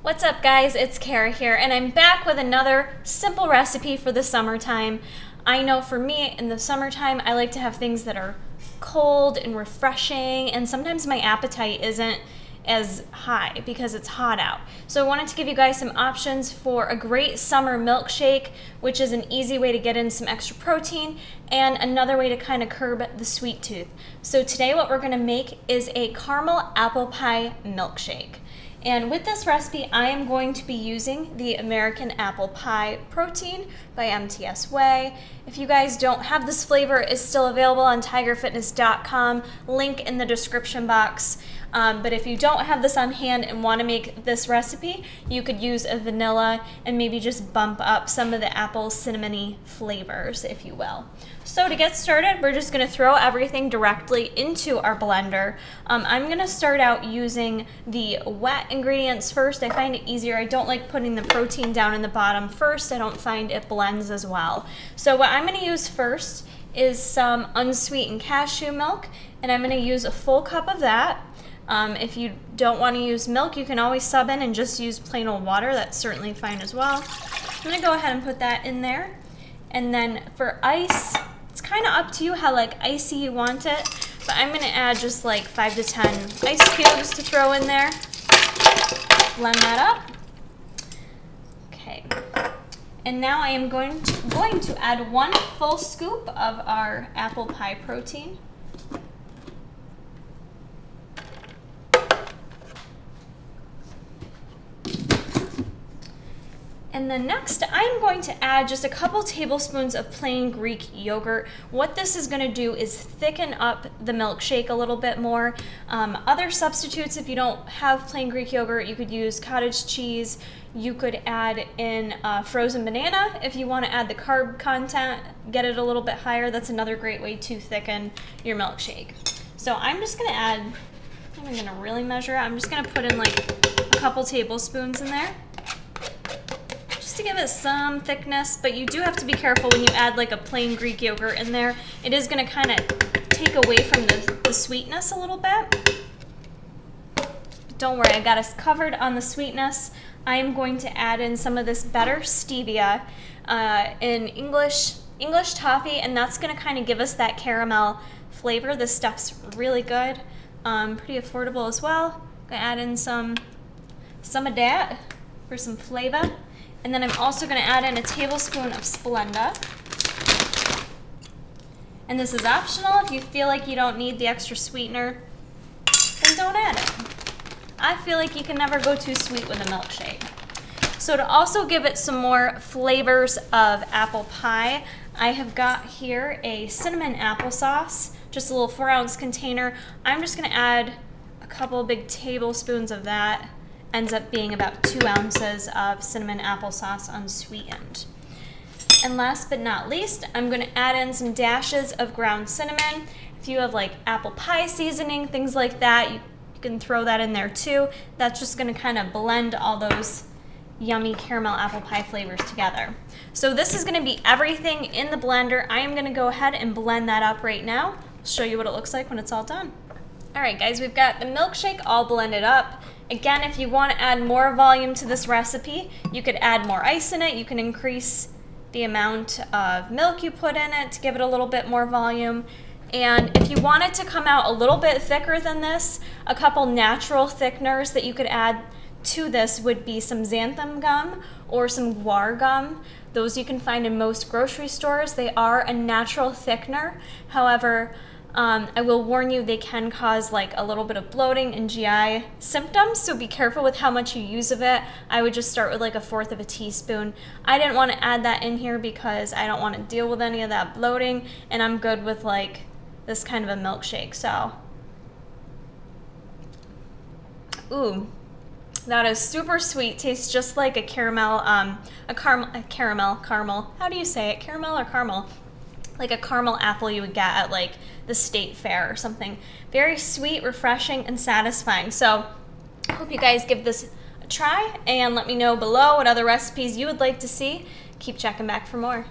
What's up guys, it's Kara here and I'm back with another simple recipe for the summertime. I know for me in the summertime I like to have things that are cold and refreshing, and sometimes my appetite isn't as high because it's hot out. So I wanted to give you guys some options for a great summer milkshake, which is an easy way to get in some extra protein and another way to kind of curb the sweet tooth. So today what we're gonna make is a caramel apple pie milkshake. And with this recipe, I am going to be using the American Apple Pie Protein by MTS. If you guys don't have this flavor, it's still available on tigerfitness.com, link in the description box. But if you don't have this on hand and want to make this recipe, you could use a vanilla and maybe just bump up some of the apple cinnamony flavors, if you will. So to get started, we're just going to throw everything directly into our blender. I'm going to start out using the wet ingredients first. I find it easier. I don't like putting the protein down in the bottom first. I don't find it blends as well. So what I'm going to use first is some unsweetened cashew milk, and I'm going to use a full cup of that. If you don't want to use milk, you can always sub in and just use plain old water. That's certainly fine as well. I'm going to go ahead and put that in there. And then for ice, it's kind of up to you how like icy you want it, but I'm going to add just like 5 to 10 ice cubes to throw in there. Blend that up. Okay. And now I am going to add 1 full scoop of our apple pie protein. And then next, I'm going to add just a couple tablespoons of plain Greek yogurt. What this is going to do is thicken up the milkshake a little bit more. Other substitutes, if you don't have plain Greek yogurt, you could use cottage cheese. You could add in frozen banana if you want to add the carb content, get it a little bit higher. That's another great way to thicken your milkshake. So I'm just going to add, I'm going to really measure it. I'm just going to put in like a couple tablespoons in there, to give it some thickness, but you do have to be careful when you add like a plain Greek yogurt in there. It is going to kind of take away from the sweetness a little bit. But don't worry, I got us covered on the sweetness. I am going to add in some of this better stevia in English toffee, and that's going to kind of give us that caramel flavor. This stuff's really good, pretty affordable as well. I'm going to add in some of that for some flavor. And then I'm also going to add in a tablespoon of Splenda. And this is optional. If you feel like you don't need the extra sweetener, then don't add it. I feel like you can never go too sweet with a milkshake. So to also give it some more flavors of apple pie, I have got here a cinnamon applesauce, just a little 4-ounce container. I'm just going to add a couple big tablespoons of that. Ends up being about 2 ounces of cinnamon applesauce unsweetened. And last but not least, I'm going to add in some dashes of ground cinnamon. If you have like apple pie seasoning, things like that, you can throw that in there too. That's just going to kind of blend all those yummy caramel apple pie flavors together. So this is going to be everything in the blender. I am going to go ahead and blend that up right now. I'll show you what it looks like when it's all done. All right guys, we've got the milkshake all blended up. Again, if you want to add more volume to this recipe, you could add more ice in it. You can increase the amount of milk you put in it to give it a little bit more volume. And if you want it to come out a little bit thicker than this, a couple natural thickeners that you could add to this would be some xanthan gum or some guar gum. Those you can find in most grocery stores. They are a natural thickener. However, I will warn you, they can cause like a little bit of bloating and GI symptoms, so be careful with how much you use of it. I would just start with like 1/4 of a teaspoon. I didn't want to add that in here because I don't want to deal with any of that bloating, and I'm good with like this kind of a milkshake. So, ooh, that is super sweet. Tastes just like a caramel, caramel. How do you say it? Caramel or caramel? Like a caramel apple you would get at like the state fair or something. Very sweet, refreshing, and satisfying. So I hope you guys give this a try and let me know below what other recipes you would like to see. Keep checking back for more.